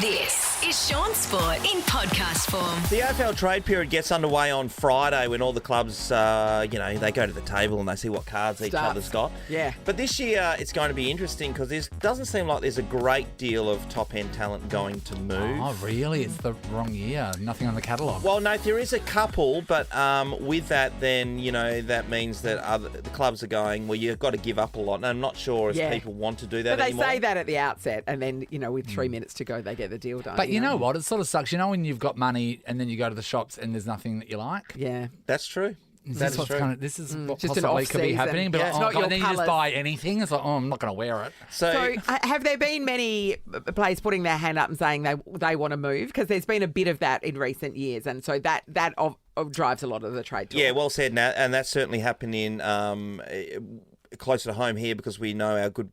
This is Shaun Sport in podcast form. The AFL trade period gets underway on Friday when all the clubs, they go to the table and they see what cards each other's got. Yeah. But this year it's going to be interesting because there doesn't seem like there's a great deal of top-end talent going to move. Oh, really? It's the wrong year. Nothing on the catalogue. Well, no, there is a couple, but with that, then, that means that the clubs are going, well, you've got to give up a lot. And I'm not sure if people want to do that But they anymore. say that at the outset, and then, with 3 minutes to go, they get the deal done. But you know what? It sort of sucks. You know when you've got money and then you go to the shops and there's nothing that you like? Yeah. That's true. This is what just an possibly could be off-season. happening. But Yeah. It's not your then you just colours. buy anything. It's like, I'm not going to wear it. So have there been many players putting their hand up and saying they want to move? Because there's been a bit of that in recent years, and so that drives a lot of the trade talk. Yeah, well said, Nat. And that's certainly happening closer to home here because we know our good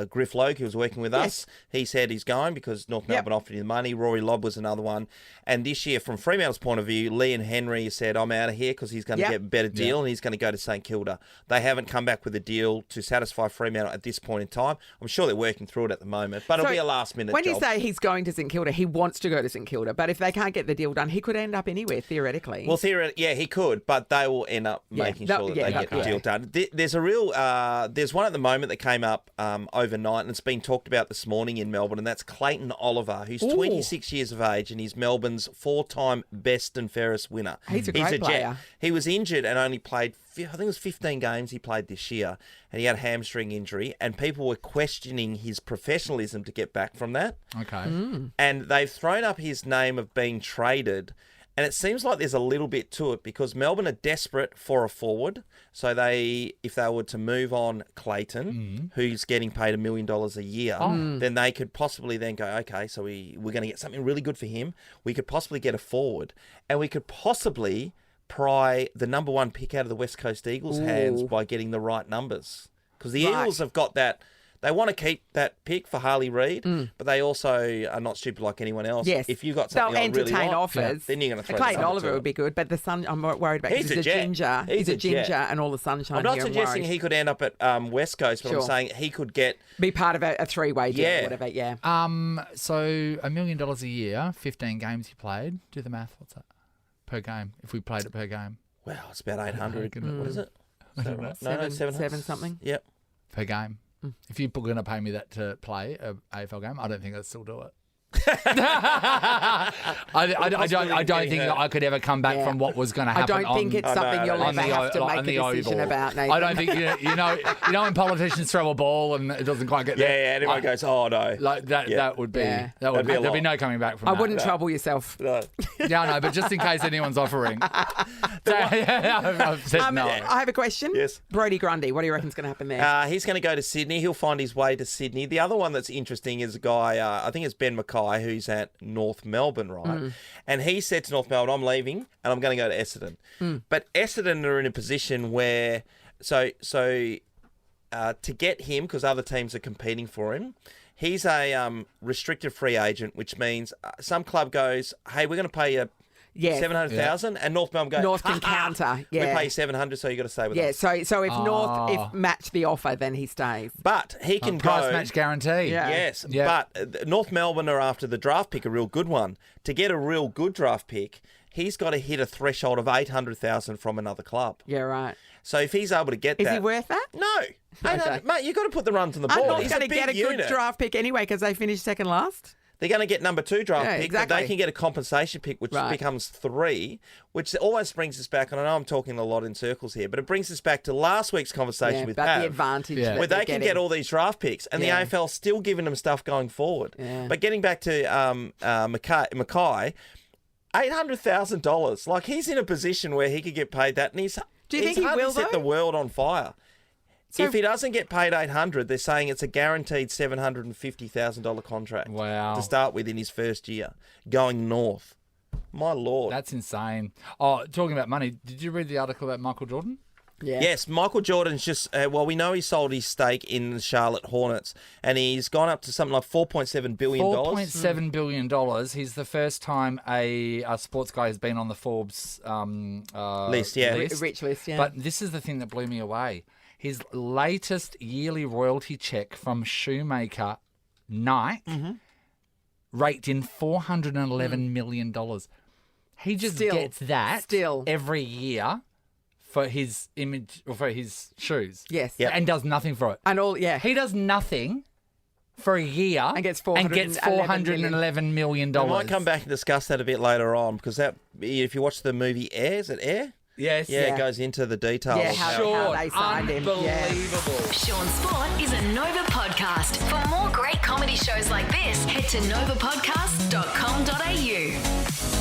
Griff Logue, who was working with us. He said he's going because North Melbourne offered him the money. Rory Lobb was another one. And this year, from Fremantle's point of view, Lee and Henry said, I'm out of here because he's going to get a better deal and he's going to go to St Kilda. They haven't come back with a deal to satisfy Fremantle at this point in time. I'm sure they're working through it at the moment, but it'll be a last-minute When job. you say he's going to St Kilda, he wants to go to St Kilda, but if they can't get the deal done, he could end up anywhere, theoretically. Well, theoretically, he could, but they will end up making sure that they get the deal done. There's a real, there's one at the moment that came up overnight, and it's been talked about this morning in Melbourne, and that's Clayton Oliver, who's 26 years of age, and he's Melbourne's 4-time best and fairest winner. He's a great player. He was injured and only played, I think it was 15 games he played this year, and he had a hamstring injury, and people were questioning his professionalism to get back from that. Okay. And they've thrown up his name of being traded. And it seems like there's a little bit to it because Melbourne are desperate for a forward. So if they were to move on Clayton, who's getting paid $1 million a year, then they could possibly then go, okay, so we're going to get something really good for him. We could possibly get a forward, and we could possibly pry the number one pick out of the West Coast Eagles' hands by getting the right numbers. Because the Eagles have got that. They want to keep that pick for Harley Reid, but they also are not stupid like anyone else. Yes. If you've got something they'll I really entertain want, offers. then you're going to throw Clayton the Oliver would be good, but the sun, I'm worried about. He's a jet. Ginger. He's a jet. ginger and all the sunshine. I'm not here, suggesting worried. he could end up at West Coast, but I'm saying he could be part of a three-way deal or whatever. Yeah. So $1 million a year, 15 games you played. Do the math. What's that per game? If we played it per game. Wow, it's about 800. What is it? I don't know. No, 7 something. Yep. Per game. If you're going to pay me that to play an AFL game, I don't think I'd still do it. I don't think that I could ever come back from what was going to happen. I don't think it's something you'll ever have to make a decision about, Nathan. I don't think you know when politicians throw a ball and it doesn't quite get there. Yeah, everyone goes, oh no. Like that. That would be. Yeah. There'd be no coming back from that. I wouldn't trouble yourself. No. Yeah, I know, but just in case anyone's offering. I've said no. I have a question. Yes. Brody Grundy, what do you reckon is going to happen there? He's going to go to Sydney. He'll find his way to Sydney. The other one that's interesting is a guy, I think it's Ben Mackay, who's at North Melbourne, right? And he said to North Melbourne, I'm leaving and I'm going to go to Essendon. But Essendon are in a position where, so to get him, because other teams are competing for him, he's a restricted free agent, which means some club goes, hey, we're going to pay you 700,000, and North Melbourne goes, North can counter. Yeah. We pay you 700, so you got to stay with us. Yeah. So if North match the offer, then he stays. But he can price go. match guarantee. Yeah. Yes, but North Melbourne are after the draft pick, a real good one. To get a real good draft pick, he's got to hit a threshold of 800,000 from another club. Yeah, right. So if he's able to get Is that, he worth that? No, mate, you've got to put the runs on the I'm board. not He's going to big get a unit. good draft pick anyway because they finished second last. They're going to get number 2 draft pick, but exactly. they can get a compensation pick, which becomes 3, which always brings us back, and I know I'm talking a lot in circles here, but it brings us back to last week's conversation with about Pav, the advantage that where they they're can getting. get all these draft picks, and the AFL still giving them stuff going forward. Yeah. But getting back to Mackay, $800,000, like he's in a position where he could get paid that, and Do you think he will, set though? the world on fire. So, if he doesn't get paid $800,000, they're saying it's a guaranteed $750,000 contract. Wow. To start with in his first year, going north. My Lord. That's insane. Oh, talking about money, did you read the article about Michael Jordan? yeah. Yes, Michael Jordan's just, we know he sold his stake in the Charlotte Hornets, and he's gone up to something like $4.7 billion. $4.7 billion. He's the first time a sports guy has been on the Forbes List, yeah. Rich list, yeah. But this is the thing that blew me away. His latest yearly royalty check from shoemaker Nike raked in $411 million. He just gets that every year for his image or for his shoes. Yes. Yep. And does nothing for it. And He does nothing for a year and gets $411 million. We might come back and discuss that a bit later on because if you watch the movie Air, is it Air? Yes. Yeah, it goes into the details. Yeah, how they signed him. Unbelievable. Shaun Sport is a Nova podcast. For more great comedy shows like this, head to novapodcast.com.au.